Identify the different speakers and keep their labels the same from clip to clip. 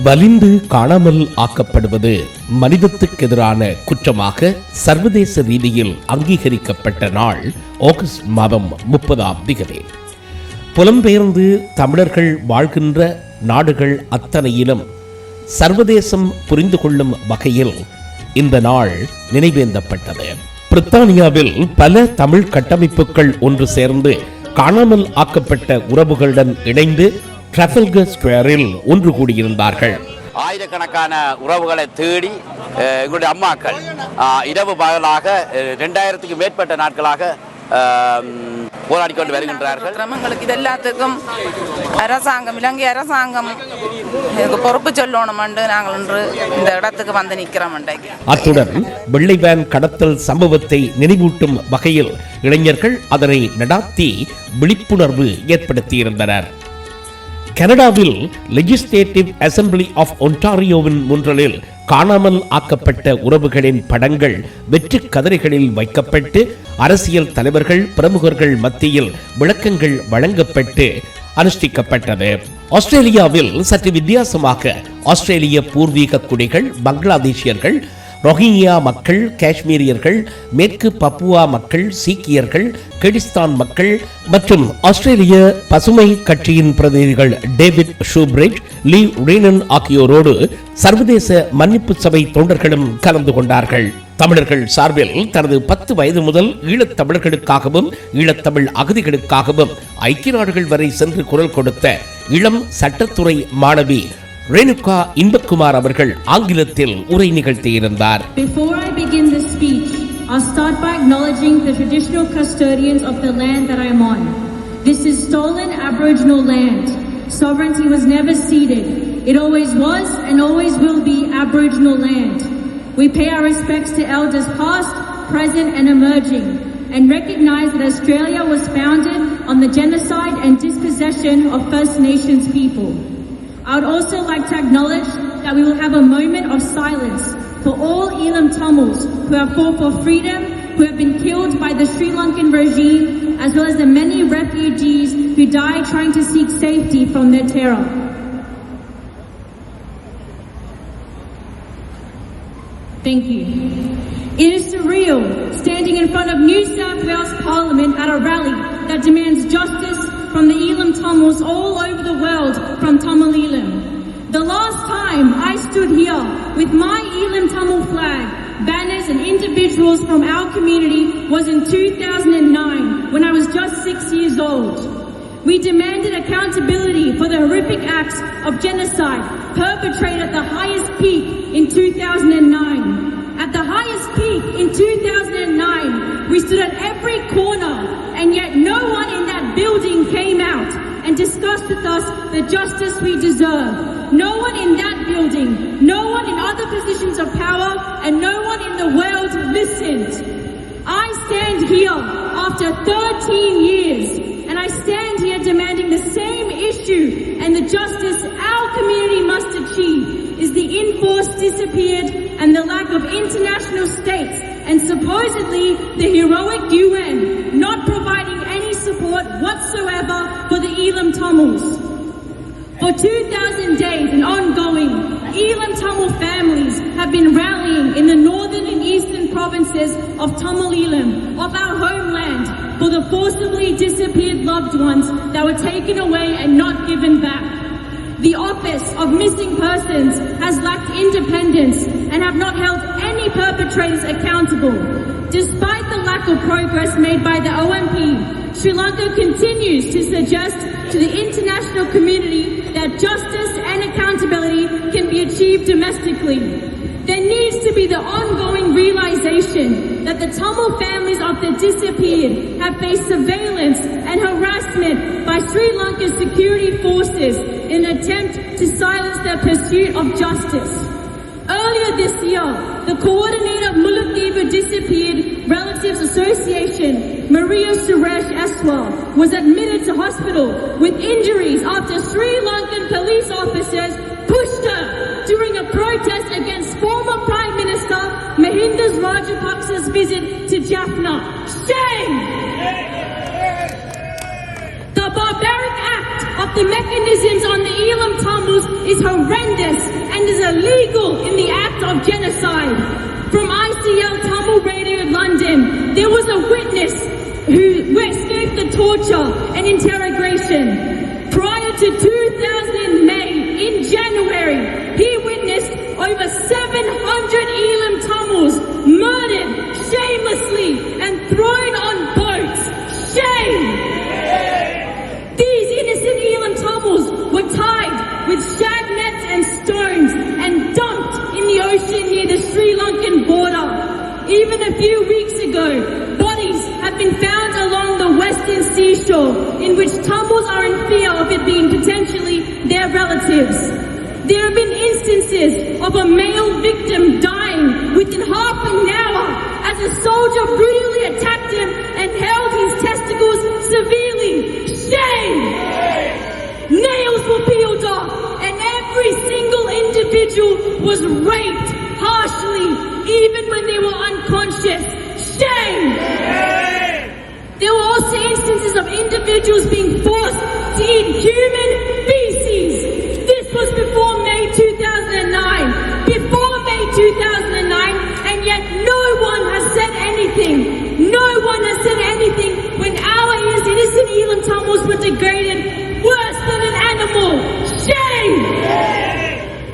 Speaker 1: வலிந்து காணாமல் ஆக்கப்படுவது மனிதத்துக்கு எதிரான குற்றமாக சர்வதேச ரீதியில் அங்கீகரிக்கப்பட்ட நாள் ஆகஸ்ட் மாதம் 30ஆம் தேதி. புலம்பெயர்ந்து தமிழர்கள் வாழ்கின்ற நாடுகள் அத்தனையிலும் சர்வதேசம் புரிந்து கொள்ளும் வகையில் இந்த நாள் நினைவேந்தப்பட்டது. பிரித்தானியாவில் பல தமிழ் கட்டமைப்புகள் ஒன்று சேர்ந்து காணாமல் ஆக்கப்பட்ட உறவுகளுடன் இணைந்து ட்ரஃபல்கர் ஸ்கொயரில் ஒன்று கூடியிருந்தார்கள்.
Speaker 2: ஆயிரக்கணக்கான உறவுகளை தேடி எங்களுடைய அம்மாக்கள் இரவு பகலாக 2000க்கு மேற்பட்ட நாட்களாக போராடி கொண்டு வருகின்றார்கள்.
Speaker 3: கிராமங்களுக்கு இது எல்லாத்துக்கும் அரசாங்கம், இலங்கை அரசாங்கம் பொறுப்பு சொல்லணும் என்று நாங்கள் இன்று இந்த இடத்துக்கு வந்து நிற்கிறோம்.
Speaker 1: அத்துடன் வெள்ளை வேன் கடத்தல் சம்பவத்தை நினைவூட்டும் வகையில் இளைஞர்கள் அதனை நடாத்தி விழிப்புணர்வு ஏற்படுத்தியிருந்தனர். கனடாவில் லெஜிஸ்லேட்டிவ் அசெம்பிளி ஆஃப் ஒன்டாரியோவின் முன்றலில் காணாமல் ஆக்கப்பட்ட உறவுகளின் படங்கள் வெற்று கதிரைகளில் வைக்கப்பட்டு அரசியல் தலைவர்கள் பிரமுகர்கள் மத்தியில் விளக்கங்கள் வழங்கப்பட்டு அனுஷ்டிக்கப்பட்டது. ஆஸ்திரேலியாவில் சற்று வித்தியாசமாக ஆஸ்திரேலிய பூர்வீக குடிகள், பங்களாதேஷியர்கள், ரோஹிங்கியா மக்கள், காஷ்மீரியர்கள், மேற்கு பப்புவா மக்கள், சீக்கியர்கள், கெடிஸ்தான் மக்கள் மற்றும் ஆஸ்திரேலிய பசுமை கட்சியின் பிரதிநிதிகள் டேவிட் ஷூபிரிட்ஜ், லீ ரீனன் ஆகியோரோடு சர்வதேச மன்னிப்பு சபை தொண்டர்களும் கலந்து கொண்டார்கள். தமிழர்கள் சார்பில் தனது 10 வயது முதல் ஈழத் தமிழர்களுக்காகவும் ஈழத்தமிழ் அகதிகளுக்காகவும் ஐக்கிய நாடுகள் வரை சென்று குரல் கொடுத்த இளம் சட்டத்துறை மாணவி ரேணுகா இன்பக்குமார் அவர்கள் ஆங்கிலத்தில் உரை நிகழ்த்தியிருந்தார்.
Speaker 4: Before I begin this speech, I'll start by acknowledging the traditional custodians of the land that I am on. This is stolen Aboriginal land. Sovereignty was never ceded. It always was and always will be Aboriginal land. We pay our respects to elders past, present and emerging, and recognize that Australia was founded on the genocide and dispossession of First Nations people. I would also like to acknowledge that we will have a moment of silence for all Elam Tamils who have fought for freedom, who have been killed by the Sri Lankan regime, as well as the many refugees who died trying to seek safety from their terror. Thank you. It is surreal standing in front of New South Wales Parliament at a rally that demands justice from the Elam Tamils all over the world from Tamil Elam. The last time I stood here with my Elam Tamil flag, banners and individuals from our community was in 2009 when I was just 6 years old. We demanded accountability for the horrific acts of genocide perpetrated at the highest peak in 2009. At the highest peak in 2009, we stood at every corner and yet no one in that building came out and discussed with us the justice we deserve. No one in that building, no one in other positions of power and no one in the world listened. I stand here after 13 years and I stand here demanding the same issue and the justice our community must achieve is the enforced disappeared and the lack of international states and supposedly the heroic UN not providing any support whatsoever for the Elam Tamils. For 2,000 days and ongoing, Elam Tamil families have been rallying in the northern and eastern provinces of Tamil Elam, of our homeland, for the forcibly disappeared loved ones that were taken away and not given back. The Office of Missing Persons has lacked independence and have not held any perpetrators accountable. Despite the lack of progress made by the OMP, Sri Lanka continues to suggest to the international community that justice and accountability can be achieved domestically. There needs to be the ongoing realization that the Tamil families of the disappeared have faced surveillance and harassment by Sri Lanka's security forces in an attempt to silence their pursuit of justice. Earlier this year, the coordinator of Mullaitivu Disappeared Relatives Association, Maria Suresh Eswar, was admitted to hospital with injuries after Sri Lankan police officers pushed her during a protest against former Prime Minister Mahinda Rajapaksa's visit to Jaffna. Shame! The barbaric act of the mechanisms on the Elam Tamils is horrendous illegal in the act of genocide. From ICL Tamil Radio London, there was a witness who escaped the torture and interrogation. Prior to 2000 May, in January, he witnessed over 700 Elam Tamils murdered shamelessly and thrown on boats. Shame! These innocent Elam Tamils were tied with shag nets and stones and dumped in the ocean near the Sri Lankan border. Even a few weeks ago, bodies have been found along the western seashore in which Tamils are in fear of it being potentially their relatives. There have been instances of a male victim dying within half an hour as a soldier brutally attacked him and held his testicles severely. Shame! Nails were peeled off and every single individual was raped harshly even when they were unconscious. Shame! There were also instances of individuals being forced to eat human feces. This was before May 2009. Before May 2009, and yet no one has said anything. No one has said anything when our innocent Elam Tamils were degraded worse than an animal. Shame!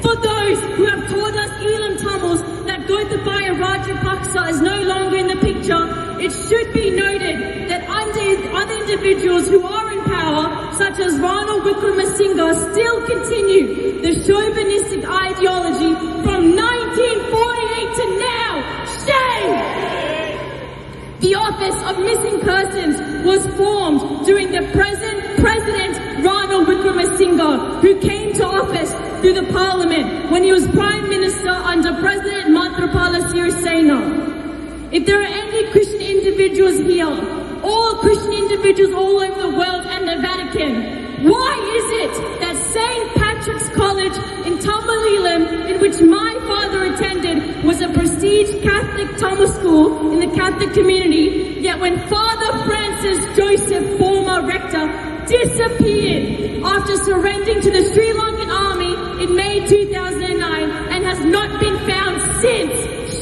Speaker 4: For those who have told us Elam Tamils that Gotabaya Rajapaksa is no longer in the picture, it should be noted that other individuals who are in power, such as Ranil Wickremesinghe, still continue the chauvinistic ideology from 1948 to now. Shame! The Office of Missing Persons was formed during the present President Ranil Wickremesinghe, who came to office through the Parliament when he was Prime Minister under President Maithripala Sirisena. If there are any Christian individuals here, all Christian individuals all over the world and the Vatican, why is it that St. Patrick's College in Tamil Elam, in which my father attended, was a prestige Catholic Tamil school in the Catholic community, yet when Father Francis Joseph, former rector, disappeared after surrendering to the Sri Lankan army in May 2009 and has not been found since?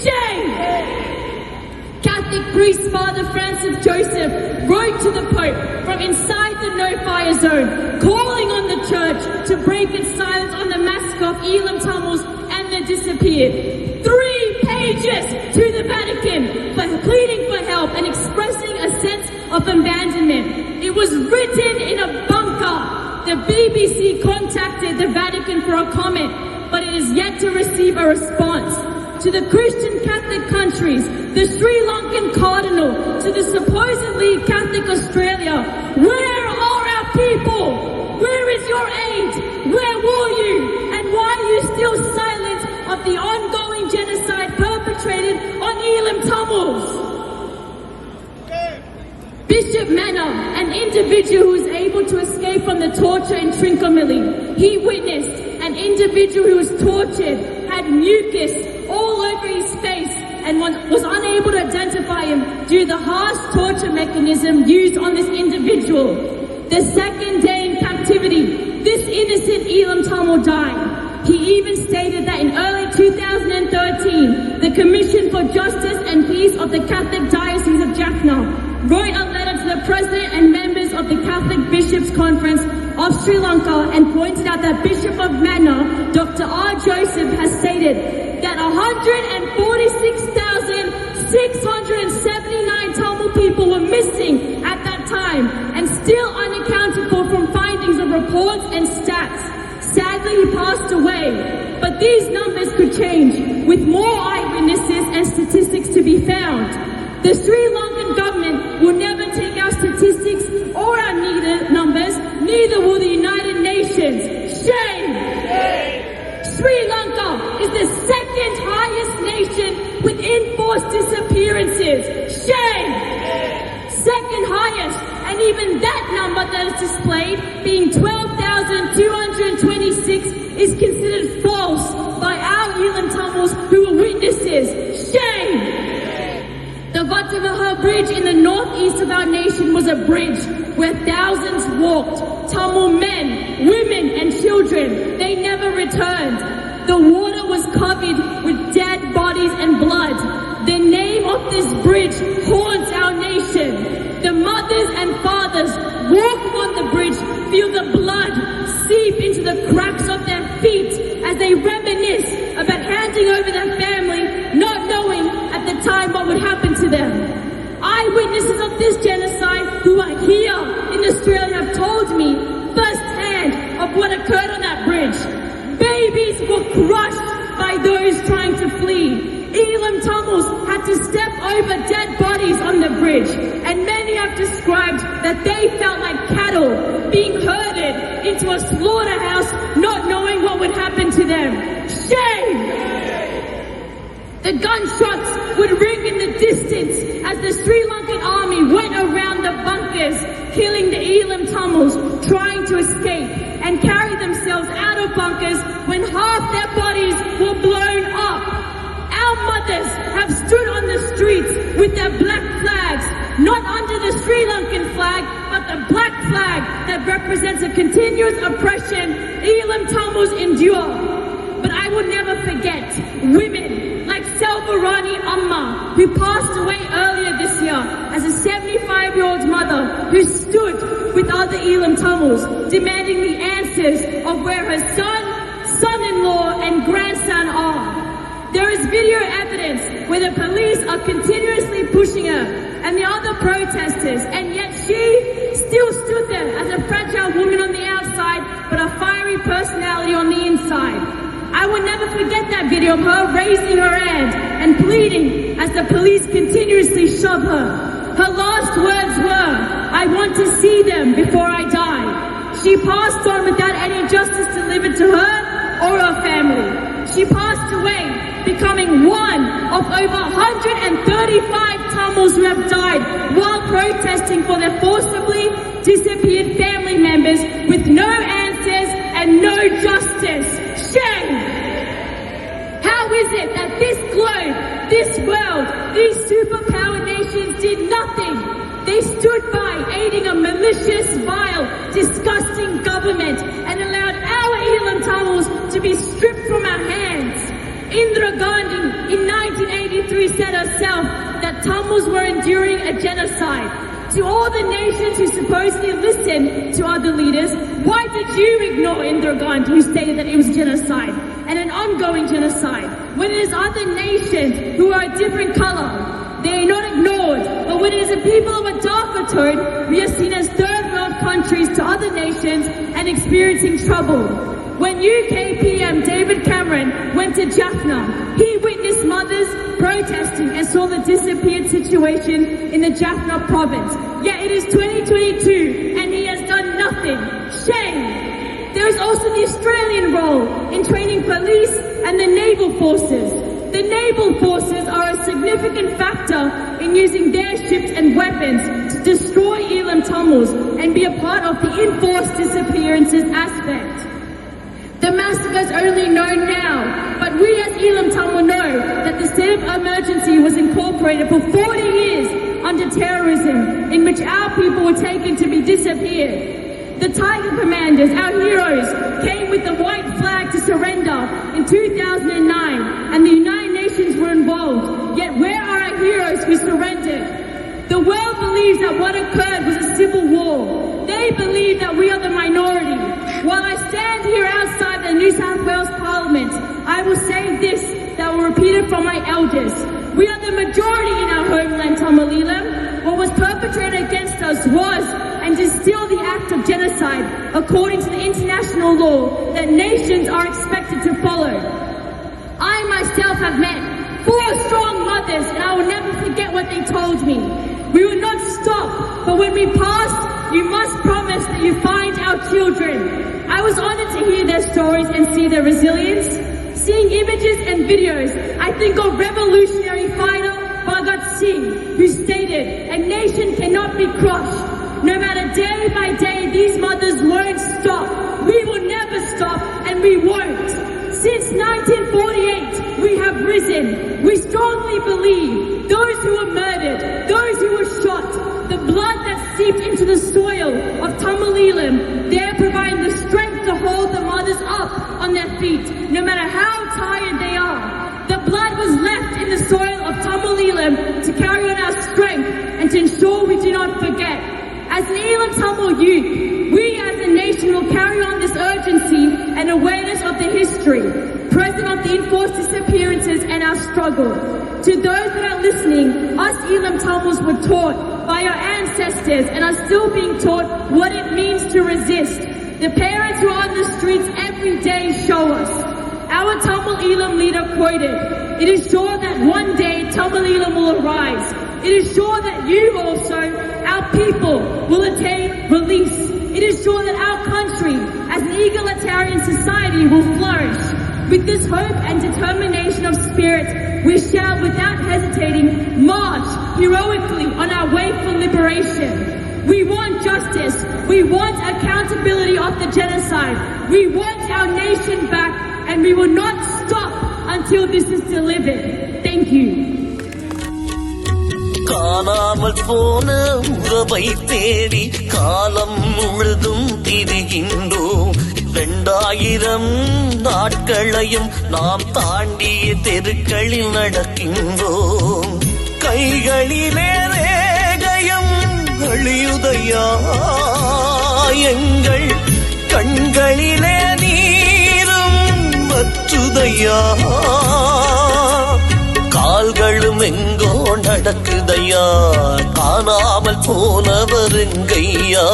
Speaker 4: Shame! Catholic priest Father Francis Joseph wrote to the Pope from inside the no-fire zone, calling on the church to break its silence on the massacre of Elam Tamils and the disappeared. 3 pages to the Vatican for pleading for help and expressing a sense of abandonment. It was written in a bunker. The BBC contacted the Vatican for a comment, but it is yet to receive a response. To the Christian Catholic countries, the Sri Lankan Cardinal, to the supposedly Catholic Australia, where are our people? Where is your aid? Where were you? And why are you still silent of the ongoing genocide perpetrated on Elam Tamils? Bishop Manna, an individual who was able to escape from the torture in Trincomalee, he witnessed an individual who was tortured, had mucus all over his face and was unable to identify him due to the harsh torture mechanism used on this individual. The second day in captivity, this innocent Elam Tamil died. He even stated that in early 2013, the Commission for Justice and Peace of the Catholic Diocese of Jaffna wrote a letter to the President and members of the Catholic Bishops' Conference of Sri Lanka and pointed out that Bishop of Manna, Dr. R. Joseph, has stated that 146,679 Tamil people were missing at that time and still unaccounted for from findings of reports and stats. Sadly, he passed away, but these numbers could change with more eyewitnesses and statistics to be found. The Sri Lankan government will never take our statistics or our numbers, neither will the United Nations. Shame! Sri Lanka is the second highest nation with enforced disappearances. Shame! Second highest, and even that number that is displayed, being 12,226, is considered false by our Elam Tamils who were witnesses. Shame! The Vatavaha Bridge in the northeast of our nation was a bridge where thousands walked. Tamil men, women and children, they never returned. the water was covered with dead bodies and blood. The name of this bridge haunts our nation. The mothers and fathers walking on the bridge feel the blood seep into the cracks of their feet as they reminisce about handing over their family, not knowing at the time what would happen to them. Eyewitnesses of this genocide who are here in Australia have told me firsthand of what occurred on that bridge. Babies were crushed by those trying to flee. Elam Tamils had to step over dead bodies on the bridge, and many have described that they felt like cattle being herded into a slaughterhouse, not knowing what would happen to them. Shame! The gunshots would ring in the distance as the Sri Lankan army went around the bunkers, killing the Elam Tamils trying to escape and carry themselves out of bunkers when half their bodies were blown up. Our mothers have stood on the streets with their black flags, not under the Sri Lankan flag, but the black flag that represents a continuous oppression Elam Tamils endure. But I will never forget women like Selvarani Amma, who passed away earlier this year as a 75-year-old mother who stood with other Elam Tamils, demanding the answers of where her son, son-in-law and grandson are. There is video evidence where the police are continuously pushing her and the other protesters, and yet she still stood there as a fragile woman on the outside, but a fiery personality on the inside. I will never forget that video of her raising her hand and pleading as the police continuously shove her. Her last words were, "I want to see them before I die." She passed on without any justice delivered to her or her family. She passed away, becoming one of over 135 Tamils who have died while protesting for their forcibly disappeared family members with no answers and no justice. Shame! How is it that this globe, this world, these superpower nations did nothing? They stood by aiding a malicious, vile, disgusting government and allowed our Elam Tamils to be stripped from our hands. Indira Gandhi in 1983 said herself that Tamils were enduring a genocide. To all the nations who supposedly listened to other leaders, why did you ignore Indira Gandhi, who stated that it was genocide and an ongoing genocide? When it is other nations who are a different color, they are not ignored. But when it is a people of a darker tone, we are seen as third world countries to other nations and experiencing trouble. When UK PM David Cameron went to Jaffna, he witnessed mothers protesting and saw the disappeared situation in the Jaffna province. Yet it is 2022 and he has done nothing. Shame! There is also the Australian role in training police and the naval forces. The naval forces are a significant factor in using their ships and weapons to destroy Elam Tamils and be a part of the enforced disappearances aspect. The massacre is only known now, but we as Elam Tamil know that the state of emergency was incorporated for 40 years under terrorism, in which our people were taken to be disappeared. The Tiger Commanders, our heroes, came with the white flag to surrender in 2009, and the United Nations were involved. Yet where are our heroes who surrendered? The world believes that what occurred was a civil war. They believe that we are the minority. While I stand here outside the New South Wales Parliament, I will say this that will repeat it from my elders. We are the majority in our homeland, Tamil Elam. What was perpetrated against us was and is still the act of genocide, according to the international law that nations are expected to follow. I myself have met 4 strong mothers, and I will never forget what they told me. We will not stop, but when we pass, you must promise that you find our children. I was honored to hear their stories and see their resilience. Seeing images and videos, I think of revolutionary fighter Bhagat Singh, who stated, "A nation cannot be crushed. No matter day by day, these mothers won't stop. We will never stop, and we won't." Since 1948, we have risen. We strongly believe those who were murdered, those who were shot, the blood that seeped into the soil of Tamil Elam, they're providing the strength to hold the mothers others up on their feet, no matter how tired they are. The blood was left in the soil of Tamil Elam to carry on our strength and to ensure we do not forget. As an Elam Tamil youth, we as a nation will carry on this urgency and awareness of the history, present of the enforced disappearances and our struggle. To those that are listening, us Elam Tamils were taught by our ancestors and are still being taught what it means to resist. The parents who are on the streets every day show us. Our Tamil Elam leader quoted, "It is sure that one day Tamil Elam will arise. It is sure that you also, our people, will attain release. It is sure that our country, as an egalitarian society, will flourish. With this hope and determination of spirit, we shall, without hesitating, march heroically on our way for liberation. We want justice. We want accountability of the genocide. We want our nation back, and we will not stop until this is delivered." Thank you.
Speaker 5: காணாமல் போன உறவை தேடி காலம் முழுதும் திரிகின்றோம். 2000 நாட்களையும் நாம் தாண்டிய தெருக்களில் நடக்கின்றோம். கைகளிலே ரேகையும் அழியுதையா, எங்கள் கண்களிலே நீரும் வற்றுதையா, கால்களும் எங்கோ நடக்குதையா, காணாமல் போனவர் எங்கையா,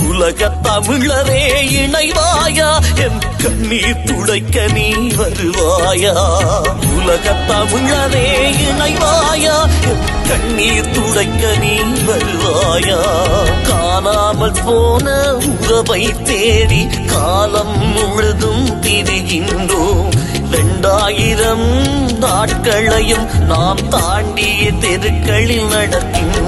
Speaker 5: உலக தமிழரே இணைவாயா, என் கண்ணீர் துடைக்க நீ வருவாயா, உலக தமிழரே இணைவாயா, என் கண்ணீர் துடைக்க நீ வருவாயா. காணாமல் போன உறவை தேடி காலம் முழுதும் திரிகின்றோம். 2000 நாட்களையும் நாம் தாண்டிய தெருக்களில் நடக்கின்றோம்.